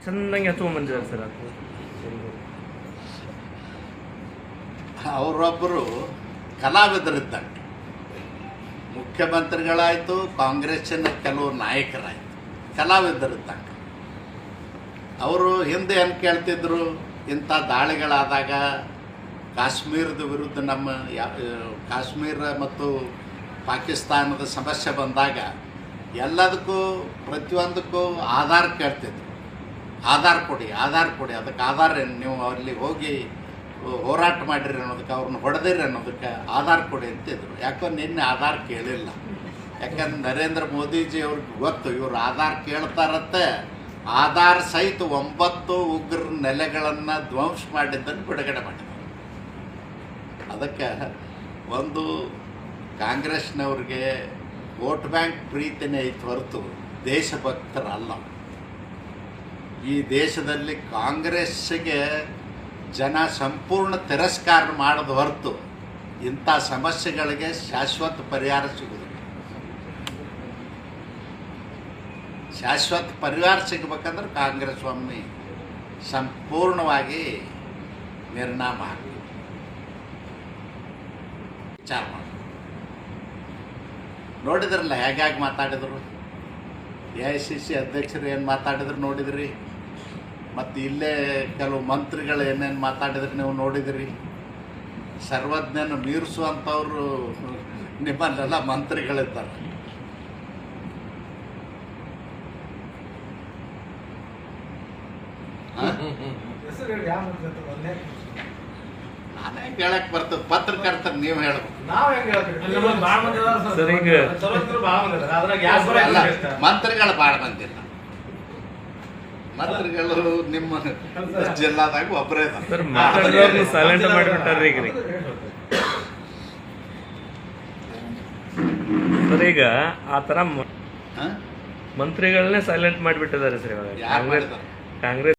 ಚೆನ್ನಾಗಿ ಹಚ್ಕೊಂಡ್ ಬಂದಿದ್ದಾರೆ ಸರ್. ಅವರೊಬ್ಬರು ಕಲಾವಿದರಿದ್ದಂಗೆ, ಮುಖ್ಯಮಂತ್ರಿಗಳಾಯಿತು, ಕಾಂಗ್ರೆಸ್ಸಿನ ಕೆಲವು ನಾಯಕರಾಯಿತು, ಕಲಾವಿದರಿದ್ದಂಗೆ. ಅವರು ಹಿಂದೆ ಏನು ಕೇಳ್ತಿದ್ರು, ಇಂಥ ದಾಳಿಗಳಾದಾಗ ಕಾಶ್ಮೀರದ ವಿರುದ್ಧ ನಮ್ಮ ಕಾಶ್ಮೀರ ಮತ್ತು ಪಾಕಿಸ್ತಾನದ ಸಮಸ್ಯೆ ಬಂದಾಗ ಎಲ್ಲದಕ್ಕೂ ಪ್ರತಿಯೊಂದಕ್ಕೂ ಆಧಾರ್ ಕೇಳ್ತಿದ್ರು. ಆಧಾರ್ ಕೊಡಿ, ಅದಕ್ಕೆ ಆಧಾರ ಏನು, ನೀವು ಅಲ್ಲಿ ಹೋಗಿ ಹೋರಾಟ ಮಾಡಿರಿ ಅನ್ನೋದಕ್ಕೆ, ಅವ್ರನ್ನ ಹೊಡೆದಿರಿ ಅನ್ನೋದಕ್ಕೆ ಆಧಾರ್ ಕೊಡಿ ಅಂತಿದ್ರು. ಯಾಕೋ ನಿನ್ನೆ ಆಧಾರ್ ಕೇಳಿಲ್ಲ. ಯಾಕಂದ್ರೆ ನರೇಂದ್ರ ಮೋದಿಜಿ ಅವ್ರಿಗೆ ಗೊತ್ತು ಇವರು ಆಧಾರ್ ಕೇಳ್ತಾರತ್ತೆ. ಆಧಾರ್ ಸಹಿತ 9 ಉಗ್ರ ನೆಲೆಗಳನ್ನು ಧ್ವಂಸ ಮಾಡಿದ್ದನ್ನು ಬಿಡುಗಡೆ ಮಾಡಿದರು. ಅದಕ್ಕೆ ಒಂದು ಕಾಂಗ್ರೆಸ್ನವ್ರಿಗೆ ವೋಟ್ ಬ್ಯಾಂಕ್ ಪ್ರೀತಿನೇ ಐತೆ ಹೊರತು ದೇಶಭಕ್ತರಲ್ಲ. ಈ ದೇಶದಲ್ಲಿ ಕಾಂಗ್ರೆಸ್ಸಿಗೆ ಜನ ಸಂಪೂರ್ಣ ತಿರಸ್ಕಾರ ಮಾಡೋದು ಹೊರತು ಇಂಥ ಸಮಸ್ಯೆಗಳಿಗೆ ಶಾಶ್ವತ ಪರಿಹಾರ ಸಿಗುವುದಿಲ್ಲ. ಶಾಶ್ವತ ಪರಿಹಾರ ಸಿಗಬೇಕಂದ್ರೆ ಕಾಂಗ್ರೆಸ್ ಒಮ್ಮೆ ಸಂಪೂರ್ಣವಾಗಿ ನಿರ್ನಾಮ ಹಾಕಿ ವಿಚಾರ ಮಾಡಿ. ನೋಡಿದ್ರಲ್ಲ ಹೇಗಾಗಿ ಮಾತಾಡಿದರು, AICC ಅಧ್ಯಕ್ಷರು ಏನು ಮಾತಾಡಿದ್ರು ನೋಡಿದ್ರಿ, ಮತ್ತು ಇಲ್ಲೇ ಕೆಲವು ಮಂತ್ರಿಗಳು ಏನೇನು ಮಾತಾಡಿದ್ರು ನೀವು ನೋಡಿದ್ರಿ. ಸರ್ವಜ್ಞನ ಮೀರಿಸುವಂಥವ್ರು ನಿಮ್ಮಲ್ಲೆಲ್ಲ ಮಂತ್ರಿಗಳಿದ್ದಾರೆ. ನಾನೇ ಕೇಳಕ್ ಬರ್ತದೆ, ಪತ್ರಕರ್ತರು ನೀವು ಹೇಳ್ಬೇಕು. ಮಂತ್ರಿಗಳು ಭಾಳ ಬಂದಿಲ್ಲ. ಮಂತ್ರಿಗಳು ನಿಮ್ಮ ಜಿಲ್ಲಾದಾಗ ಒಬ್ಬರೇ ಸೈಲೆಂಟ್ ಮಾಡಿಬಿಟ್ಟಾರ್ರಿ ಈಗ. ಸರ್ ಈಗ ಆ ಥರ ಮಂತ್ರಿಗಳನ್ನೇ ಸೈಲೆಂಟ್ ಮಾಡಿಬಿಟ್ಟಿದ್ದಾರೆ ಸರ್ ಇವಾಗ ಕಾಂಗ್ರೆಸ್.